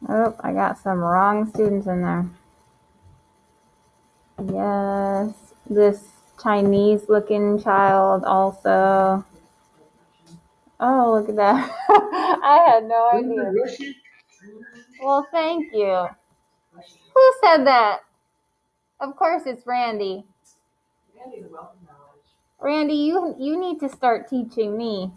Oh, I got some wrong students in there. Yes, this Chinese looking child also. Oh, look at that. I had no idea. Well, thank you. Who said that? Of course it's Randy. Randy's a wealth of knowledge. Randy, you need to start teaching me.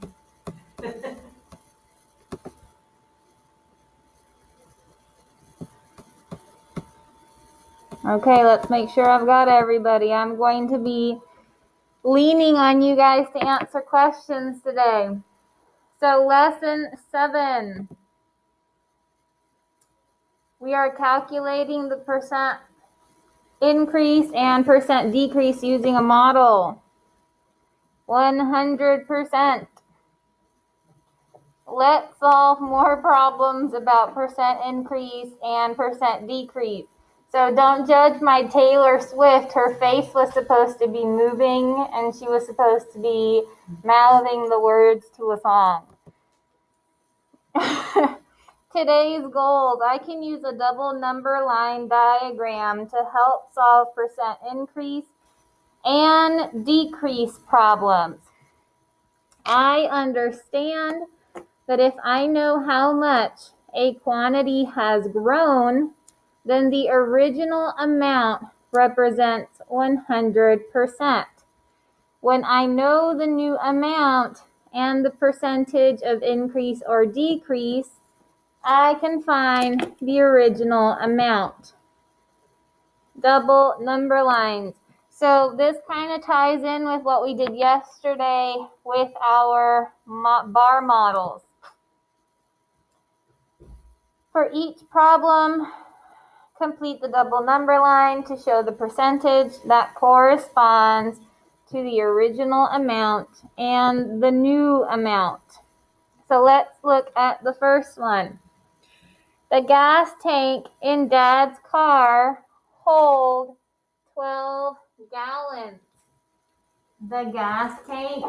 Okay, let's make sure I've got everybody. I'm going to be leaning on you guys to answer questions today. So lesson 7. We are calculating the percent increase and percent decrease using a model. 100%. Let's solve more problems about percent increase and percent decrease. So don't judge my Taylor Swift. Her face was supposed to be moving and she was supposed to be mouthing the words to a song. Today's goals. I can use a double number line diagram to help solve percent increase and decrease problems. I understand that if I know how much a quantity has grown, then the original amount represents 100%. When I know the new amount and the percentage of increase or decrease, I can find the original amount. Double number lines. So this kind of ties in with what we did yesterday with our bar models. For each problem, complete the double number line to show the percentage that corresponds to the original amount and the new amount. So let's look at the first one. The gas tank in Dad's car holds 12 gallons. The gas tank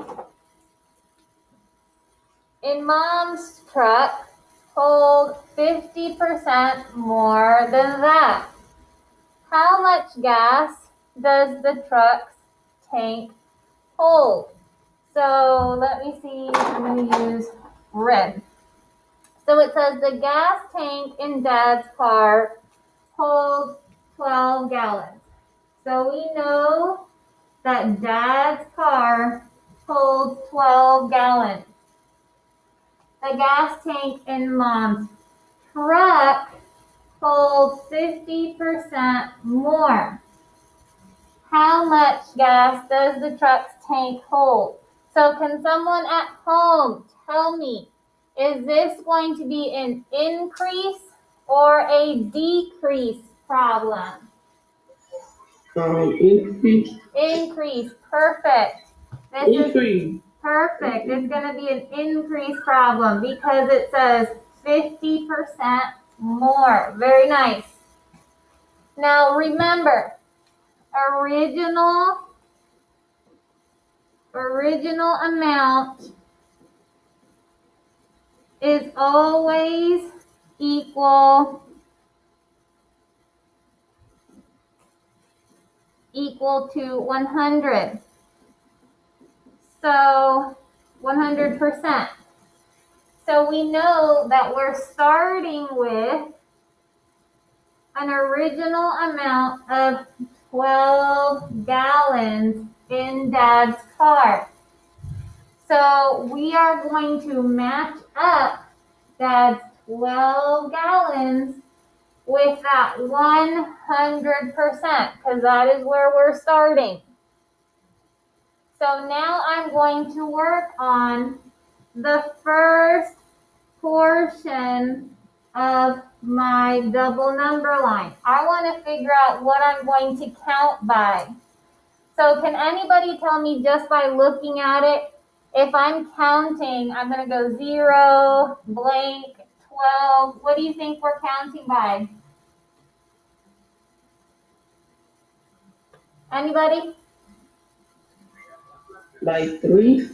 in Mom's truck holds 50% more than that. How much gas does the truck's tank hold? So let me see, I'm going to use red. So it says the gas tank in Dad's car holds 12 gallons. So we know that Dad's car holds 12 gallons. The gas tank in Mom's truck holds 50% more. How much gas does the truck's tank hold? So can someone at home tell me, is this going to be an increase or a decrease problem? Increase. Increase. Perfect. Increase. Perfect. It's going to be an increase problem because it says 50% more. Very nice. Now remember, original amount is always equal to 100. So 100%. So we know that we're starting with an original amount of 12 gallons in Dad's car. So we are going to match up Dad's 12 gallons with that 100% because that is where we're starting. So now I'm going to work on the first portion of my double number line. I want to figure out what I'm going to count by. So can anybody tell me just by looking at it, if I'm counting, I'm going to go 0, blank, 12. What do you think we're counting by? Anybody? By 3.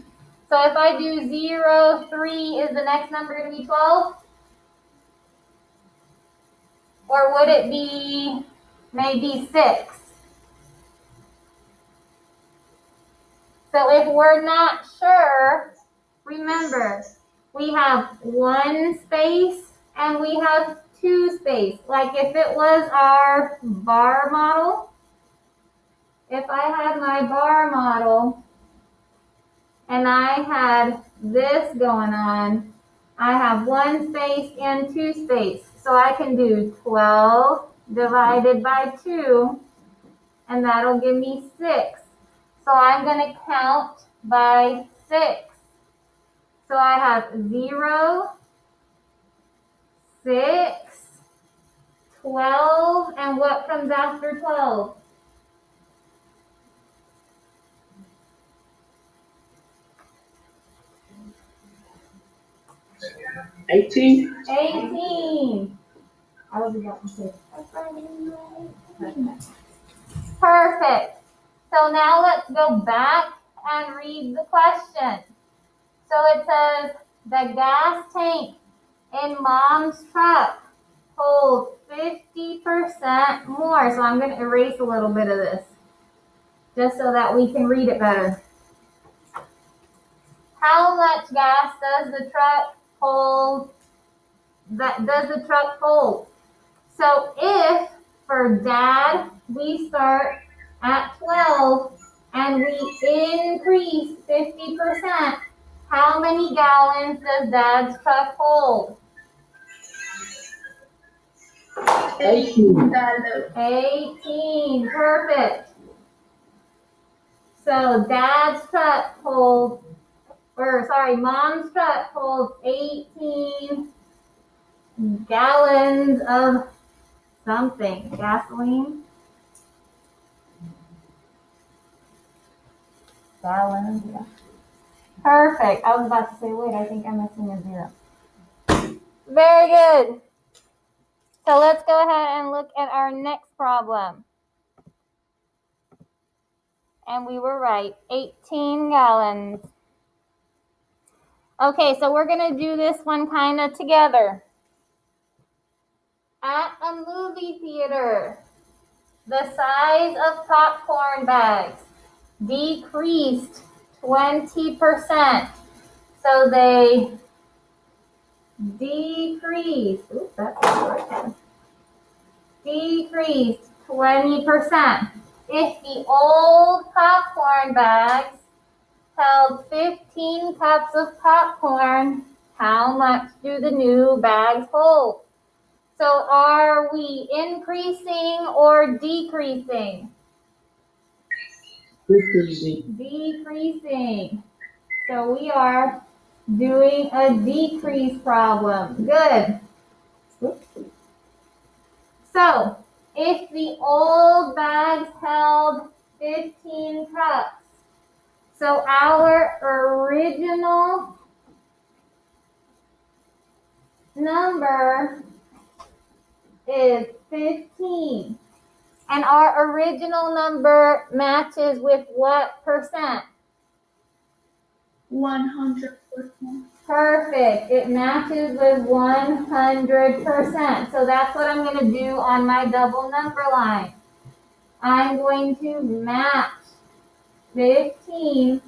So if I do 0, 3, is the next number going to be 12? Or would it be maybe 6? So if we're not sure, remember, we have 1 space and we have 2 space. Like if it was our bar model, if I had my bar model and I had this going on, I have 1 space and 2 space. So I can do 12 divided by 2, and that'll give me 6. So I'm going to count by 6. So I have 0, 6, 12, and what comes after 12? 18. 18. I was about to say. Perfect. So now let's go back and read the question. So it says the gas tank in Mom's truck holds 50% more. So I'm going to erase a little bit of this just so that we can read it better. How much gas does the truck hold? So if for Dad we start at 12 and we increase 50%, how many gallons does Dad's truck hold? 18. 18. Perfect. So Mom's truck holds 18 gallons of something. Gasoline? Gallons, yeah. Perfect. I was about to say, wait, I think I'm missing a 0. Very good. So let's go ahead and look at our next problem. And we were right, 18 gallons. Okay, so we're going to do this one kind of together. At a movie theater, the size of popcorn bags decreased 20%. So they decreased 20%. If the old popcorn bags held 15 cups of popcorn, how much do the new bags hold? So are we increasing or decreasing? Decreasing. Decreasing. So we are doing a decrease problem. Good. So if the old bags held 15 cups, so our original number is 15. And our original number matches with what percent? 100%. Perfect. It matches with 100%. So that's what I'm going to do on my double number line. I'm going to match 15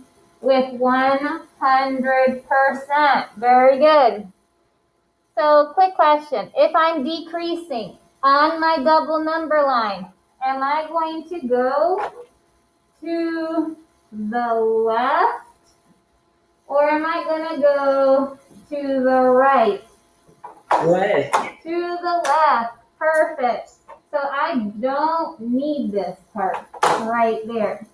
with 100%. Very good. So quick question. If I'm decreasing on my double number line, am I going to go to the left or am I going to go to the right? Left. To the left. Perfect. So I don't need this part right there.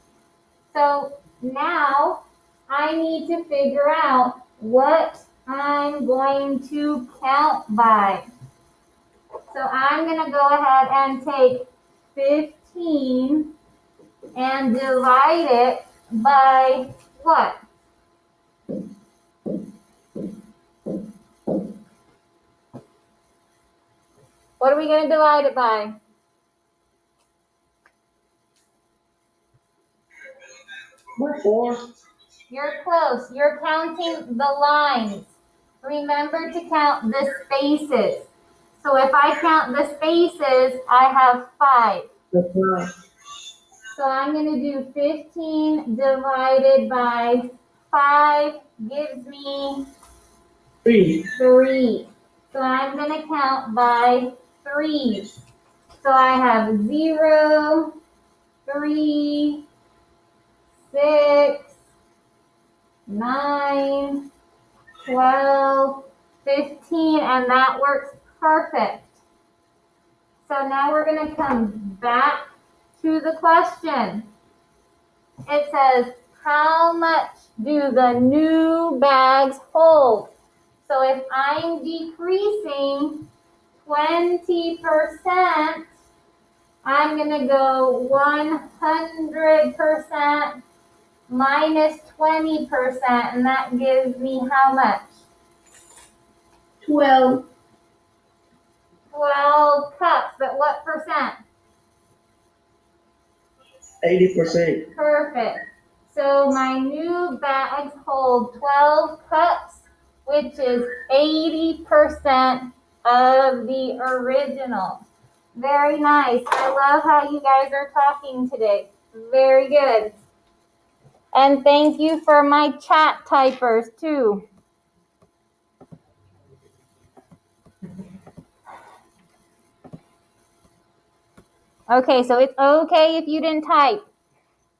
So now I need to figure out what I'm going to count by. So I'm going to go ahead and take 15 and divide it by what? What are we going to divide it by? What for? You're close. You're counting the lines. Remember to count the spaces. So if I count the spaces, I have 5. That's right. So I'm going to do 15 divided by 5 gives me 3. 3. So I'm going to count by 3s. So I have 0, 3, 6, 9, 12, 15, and that works perfect. So now we're going to come back to the question. It says, how much do the new bags hold? So if I'm decreasing 20%, I'm going to go 100% minus 20%, and that gives me how much? 12. 12 cups, but what percent? 80%. Perfect. So my new bags hold 12 cups, which is 80% of the original. Very nice. I love how you guys are talking today. Very good. And thank you for my chat typers too. Okay, so it's okay if you didn't type.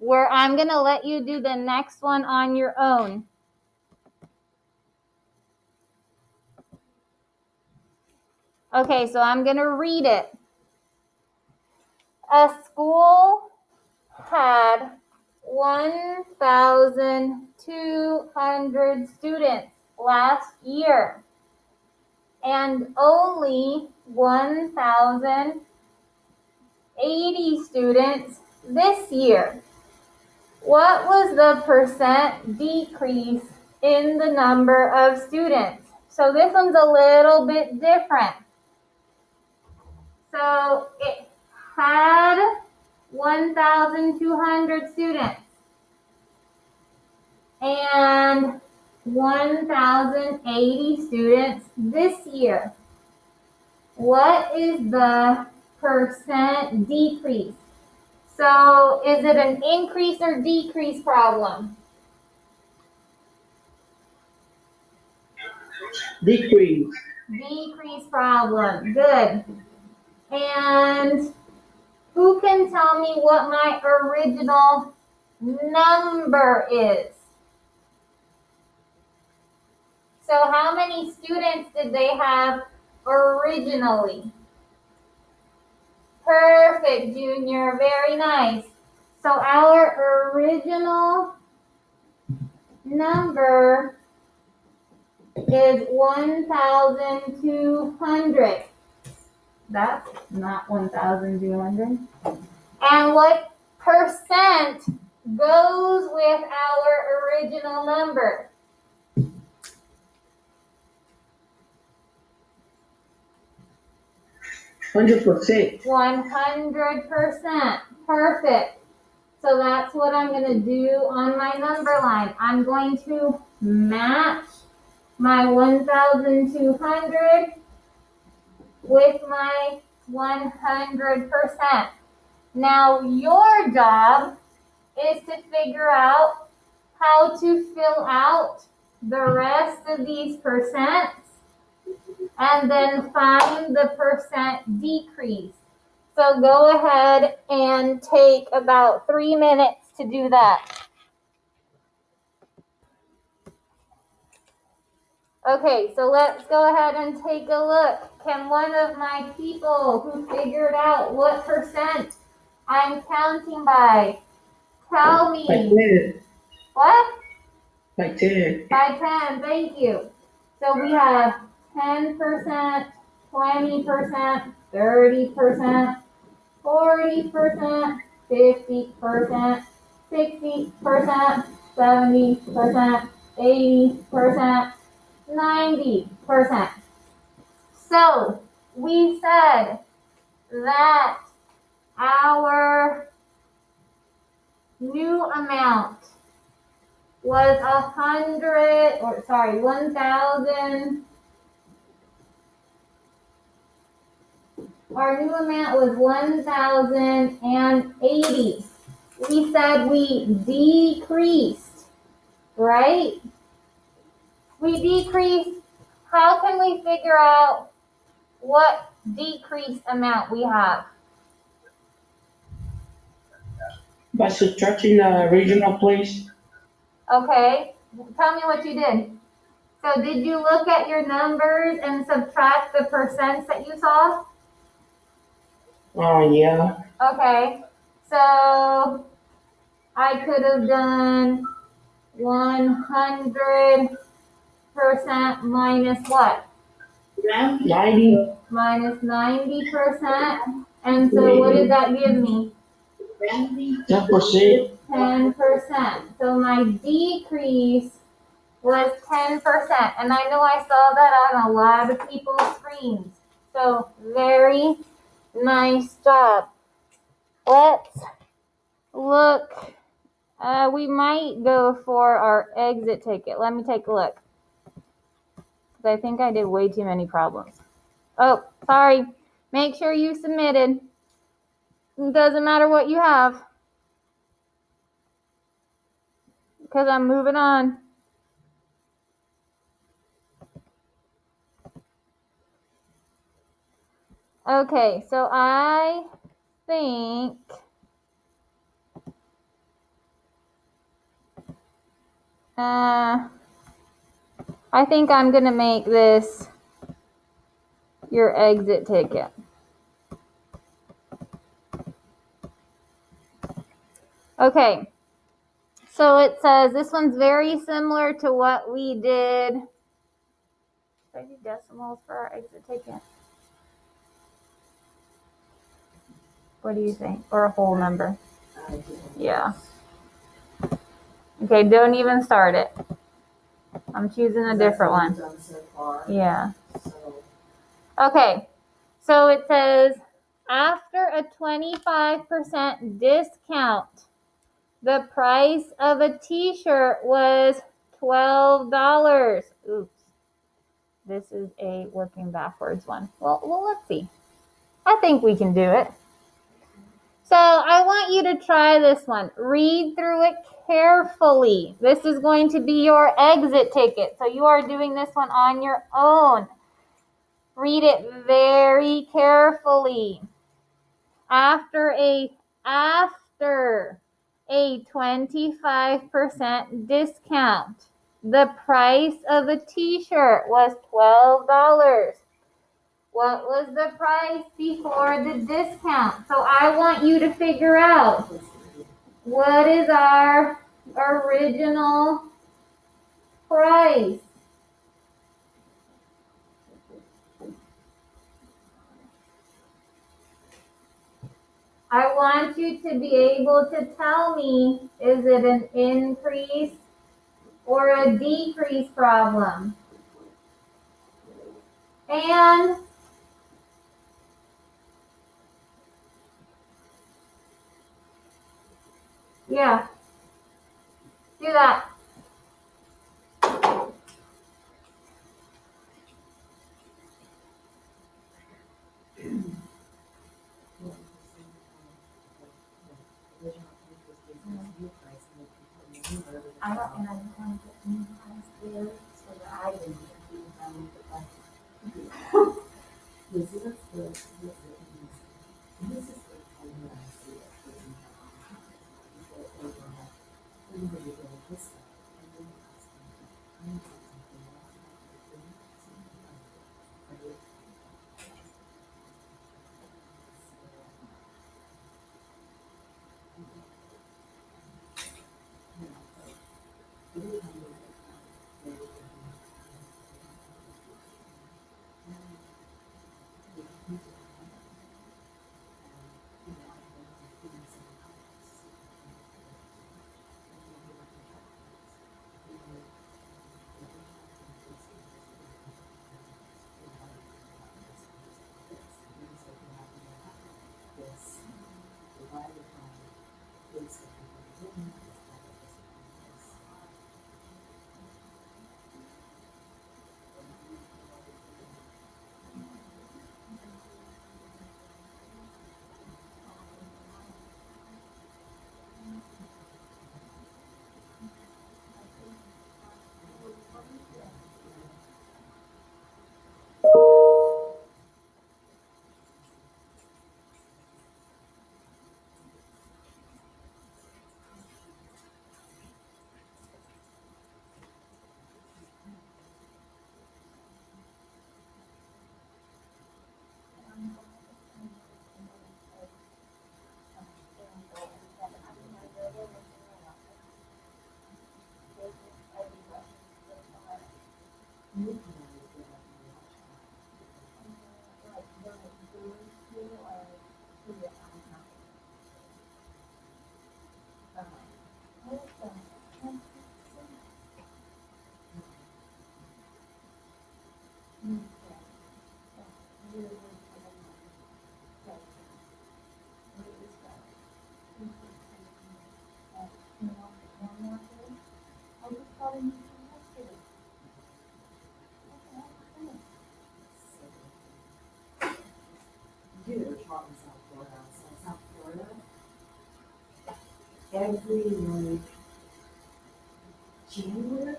I'm going to let you do the next one on your own. Okay, so I'm going to read it. A school had 1,200 students last year and only 1,080 students this year. What was the percent decrease in the number of students? So this one's a little bit different. So it had 1,200 students and 1,080 students this year. What is the percent decrease? So is it an increase or decrease problem? Decrease. Decrease problem. Good. And who can tell me what my original number is? So how many students did they have originally? Perfect, Junior. Very nice. So our original number is 1,200. That's not 1,200. And what percent goes with our original number? 100%. 100%. Perfect. So that's what I'm going to do on my number line. I'm going to match my 1,200 with my 100%. Now your job is to figure out how to fill out the rest of these percents and then find the percent decrease. So go ahead and take about 3 minutes to do that. Okay, so let's go ahead and take a look. Can one of my people who figured out what percent I'm counting by tell By me? 10. What? By 10. By 10, thank you. So we have 10%, 20%, 30%, 40%, 50%, 60%, 70%, 80%, 90%. So we said that our new amount was 1,000 Our new amount was 1,080. We said we decreased, right? We decreased. How can we figure out what decreased amount we have? By subtracting the original place, Okay, tell me what you did. So did you look at your numbers and subtract the percents that you saw? oh yeah, Okay, so I could have done 100% minus what? 90, Minus 90%. And so what did that give me? 10%. 10%. So my decrease was 10%. And I know I saw that on a lot of people's screens. So very nice job. Let's look. We might go for our exit ticket. Let me take a look. Because I think I did way too many problems. Oh, sorry. Make sure you submitted. It doesn't matter what you have. Because I'm moving on. Okay, so I think I'm gonna make this your exit ticket. Okay, so it says this one's very similar to what we did. Should I do decimals for our exit ticket? What do you think? Or a whole number? Yeah. Okay, don't even start it. I'm choosing a different one. Yeah. Okay, so it says after a 25% discount, the price of a t-shirt was $12. Oops. This is a working backwards one. Well, let's see. I think we can do it. So I want you to try this one. Read through it carefully. This is going to be your exit ticket. So you are doing this one on your own. Read it very carefully. After a 25% discount, the price of a t-shirt was $12. What was the price before the discount? So I want you to figure out what is our original price. I want you to be able to tell me, is it an increase or a decrease problem? And yeah, do that. I don't want to get new price there so that I didn't keep them with the price. You were taught in South Florida, so in South Florida, every like January,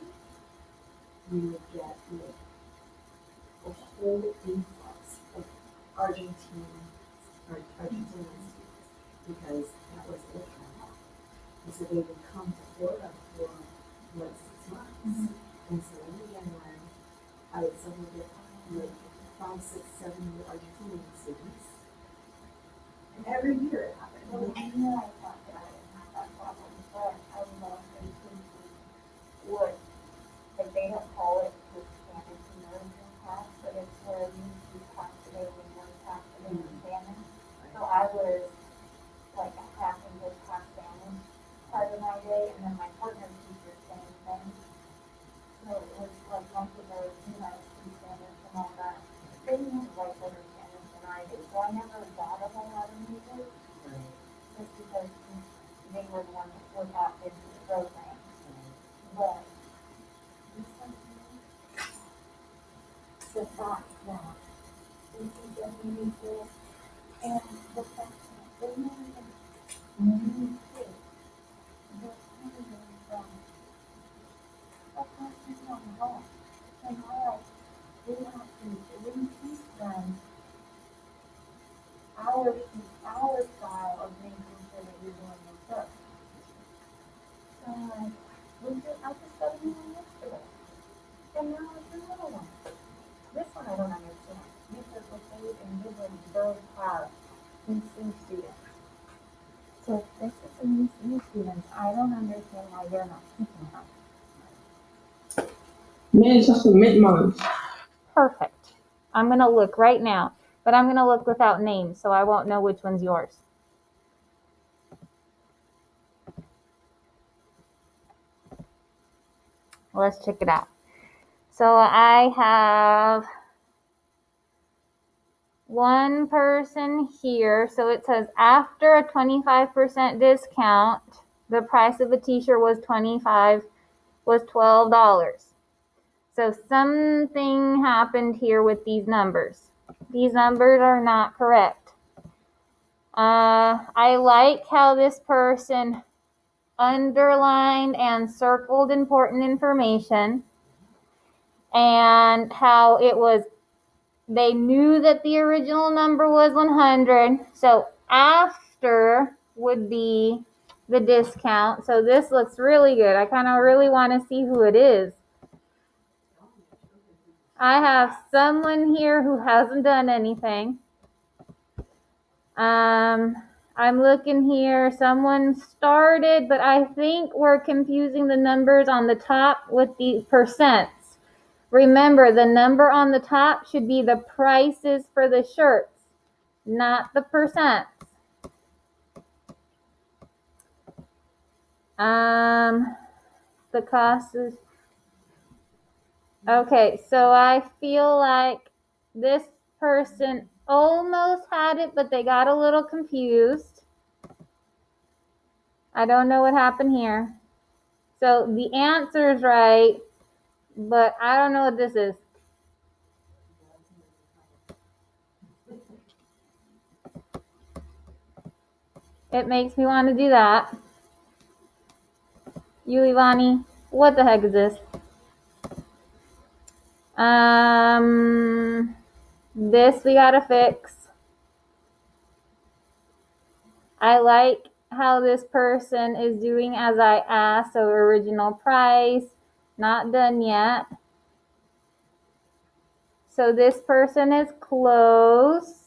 we would get like a whole influx of Argentinian students because that was their time off. And so they would come to Florida for like 6 months. And so in January, I would suddenly get like 5, 6, 7 new Argentinian students. And every year it happened. Well, I knew I thought that I didn't have that problem, but I love that would, like they don't call it the Spanish immersion class, but it's where you speak half the day and one half the day in Spanish. So I was like half English, half Spanish part of my day, and then my partner teacher same thing. So it was like once a day, you know, speak Spanish and all that. They didn't write better Spanish than I did, so I never got a whole lot of music. Just because they were the ones that were locked into the program. But the fact that this is a music and the fact that they never even knew kids, they're coming from a country from home. And we have to reteach them our style of making sure that you're doing your stuff. So I just got a new one yesterday. And now it's another one. This one I don't understand. Because what they individually does have EC students. So if this is an EC students, I don't understand why they're not teaching them. Man, just submit mine. Perfect. I'm going to look right now, but I'm going to look without names, so I won't know which one's yours. Let's check it out. So I have one person here. So it says after a 25% discount, the price of a t-shirt was $12. So something happened here with these numbers. These numbers are not correct. I like how this person underlined and circled important information, and how it was, they knew that the original number was 100. So after would be the discount. So this looks really good. I kind of really want to see who it is. I have someone here who hasn't done anything. I'm looking here. Someone started, but I think we're confusing the numbers on the top with the percents. Remember, the number on the top should be the prices for the shirts, not the percents. The cost is, okay, so I feel like this person almost had it, but they got a little confused. I don't know what happened here. So the answer is right, but I don't know what this is. It makes me want to do that. You, Ivani, what the heck is this? This we gotta fix. I like how this person is doing as I asked. So original price, not done yet. So this person is close.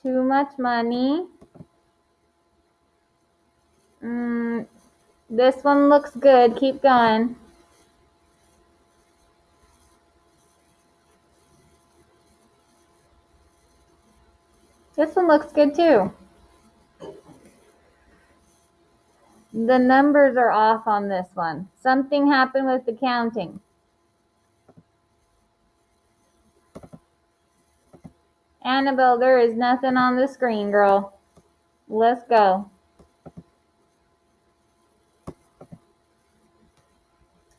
Too much money. This one looks good. Keep going. This one looks good too. The numbers are off on this one. Something happened with the counting. Annabelle, there is nothing on the screen, girl. Let's go.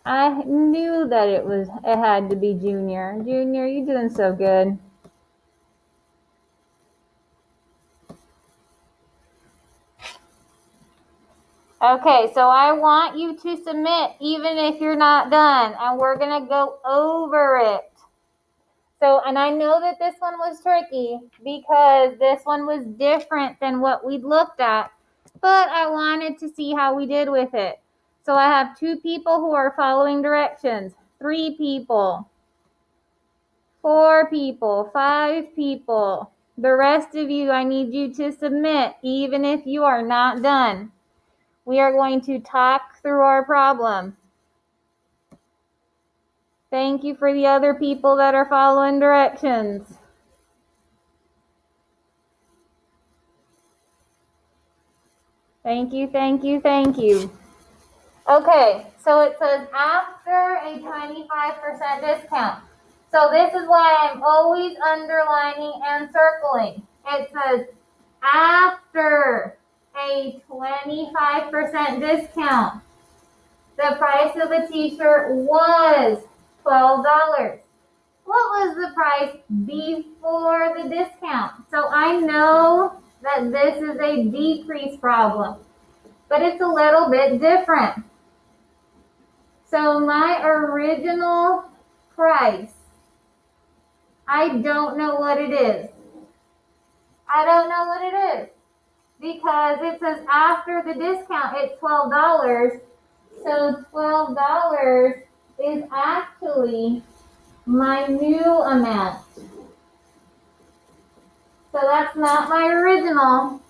I knew that it had to be Junior. Junior, you're doing so good. Okay, so I want you to submit even if you're not done, and we're gonna go over it. So, and I know that this one was tricky because this one was different than what we looked at, but I wanted to see how we did with it. So I have 2 people who are following directions, 3 people, 4 people, 5 people. The rest of you, I need you to submit even if you are not done. We are going to talk through our problem. Thank you for the other people that are following directions. Thank you, thank you, thank you. Okay, so it says after a 25% discount. So this is why I'm always underlining and circling. It says after a 25% discount, the price of a t-shirt was $12. What was the price before the discount? So I know that this is a decrease problem, but it's a little bit different. So my original price, I don't know what it is. I don't know what it is because it says after the discount it's $12. So $12 is actually my new amount. So that's not my original.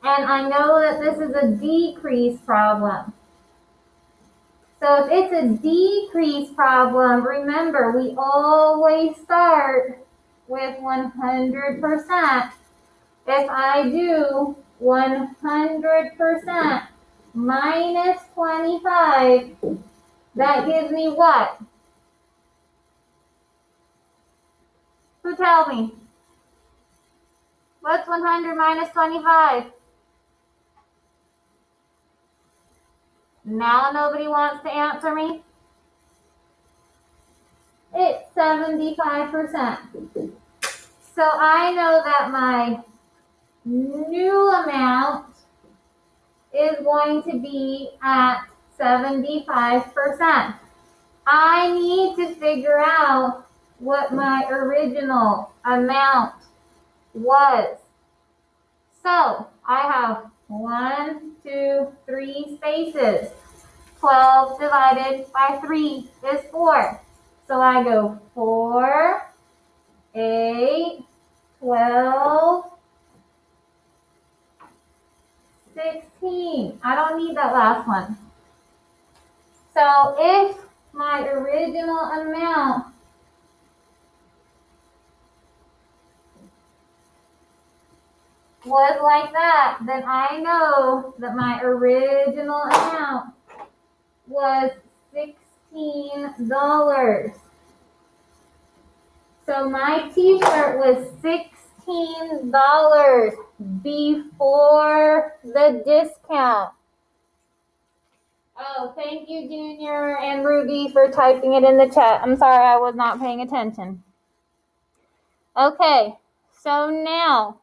And I know that this is a decrease problem. So if it's a decrease problem, remember we always start with 100%. If I do 100% minus 25, that gives me what? Who tell me? What's 100 minus 25? Now nobody wants to answer me? It's 75%. So I know that my new amount is going to be at 75%. I need to figure out what my original amount was. So I have 1, 2, 3 spaces. 12 divided by 3 is 4. So I go 4, 8, 12, 16. I don't need that last one. So if my original amount was like that, then I know that my original amount was $16. So my t-shirt was $16 before the discount. Oh, thank you, Junior and Ruby, for typing it in the chat. I'm sorry, I was not paying attention. Okay, so now